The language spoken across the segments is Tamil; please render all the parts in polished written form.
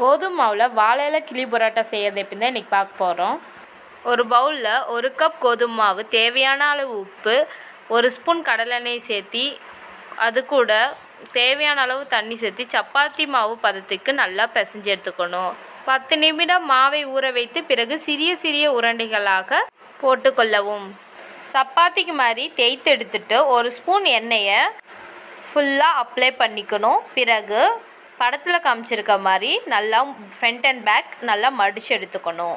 கோதுமை மாவில் வாழை இலை கிளி பரோட்டா செய்கிறது எப்படின்னு தான் இன்றைக்கி பார்க்க போகிறோம். ஒரு பவுலில் 1 கப் கோதுமை மாவு, தேவையான அளவு உப்பு, 1 ஸ்பூன் கடலெண்ணெய் சேர்த்தி அது கூட தேவையான அளவு தண்ணி சேர்த்து சப்பாத்தி மாவு பதத்துக்கு நல்லா பிசைஞ்சு எடுத்துக்கணும். 10 நிமிடம் மாவை ஊற வைத்து பிறகு சிறிய சிறிய உருண்டைகளாக போட்டுக்கொள்ளவும். சப்பாத்திக்கு மாதிரி தேய்த்து எடுத்துட்டு 1 ஸ்பூன் எண்ணெயை ஃபுல்லாக அப்ளை பண்ணிக்கணும். பிறகு படத்தில் காமிச்சிருக்க மாதிரி நல்லா ஃப்ரண்ட் அண்ட் பேக் நல்லா மடித்து எடுத்துக்கணும்.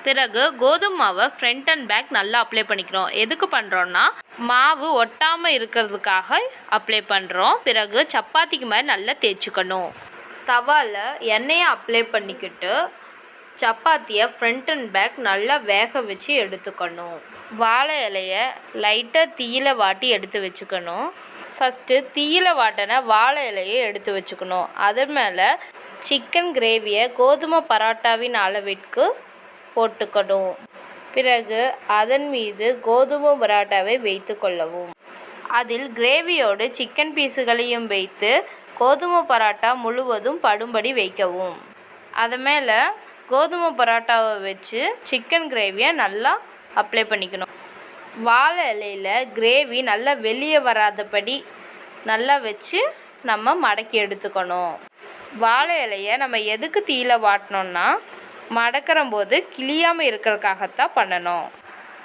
பிறகு கோதுமை மாவை ஃப்ரண்ட் அண்ட் பேக் நல்லா அப்ளை பண்ணிக்கிறோம். எதுக்கு பண்ணுறோன்னா மாவு ஒட்டாமல் இருக்கிறதுக்காக அப்ளை பண்ணுறோம். பிறகு சப்பாத்திக்கு மாதிரி நல்லா தேய்ச்சிக்கணும். தவாவில் எண்ணெயை அப்ளை பண்ணிக்கிட்டு சப்பாத்தியை ஃப்ரண்ட் அண்ட் பேக் நல்லா வேக வச்சு எடுத்துக்கணும். வாழை இலையை லைட்டாக தீயில வாட்டி எடுத்து வச்சுக்கணும். ஃபஸ்ட்டு தீயில வாட்டின வாழை இலையை எடுத்து வச்சுக்கணும். அது மேலே சிக்கன் கிரேவியை கோதுமை பரோட்டாவின் அளவிற்கு போட்டுக்கணும். பிறகு அதன் மீது கோதுமை பரோட்டாவை வைத்து கொள்ளவும். அதில் கிரேவியோடு சிக்கன் பீஸுகளையும் வைத்து கோதுமை பரோட்டா முழுவதும் படும்படி வைக்கவும். அது மேலே கோதுமை பரோட்டாவை வச்சு சிக்கன் கிரேவியை நல்லா அப்ளை பண்ணிக்கணும். வாழை இலையில் கிரேவி நல்லா வெளியே வராதபடி நல்லா வச்சு நம்ம மடக்கி எடுத்துக்கணும். வாழை இலையை நம்ம எதுக்கு தீயில வாட்டினோன்னா மடக்கிற போது கிளியாமல் இருக்கிறதுக்காகத்தான் பண்ணணும்.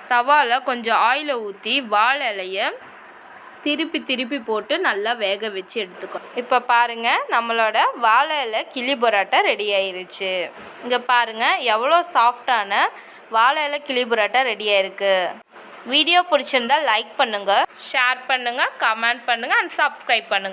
தவாவில் கொஞ்சம் ஆயிலை ஊற்றி வாழை இலையை திருப்பி திருப்பி போட்டு நல்லா வேக வச்சு எடுத்துக்கணும். இப்போ பாருங்கள், நம்மளோட வாழை இலை கிளி பரோட்டா ரெடி ஆயிருச்சு. இங்கே பாருங்கள் எவ்வளோ சாஃப்டான வாழை இலை கிளி பரோட்டா ரெடி ஆயிருக்கு. வீடியோ பிடிச்சிருந்தால் லைக் பண்ணுங்கள், ஷேர் பண்ணுங்கள், கமெண்ட் பண்ணுங்கள் அண்ட் சப்ஸ்கிரைப் பண்ணுங்கள்.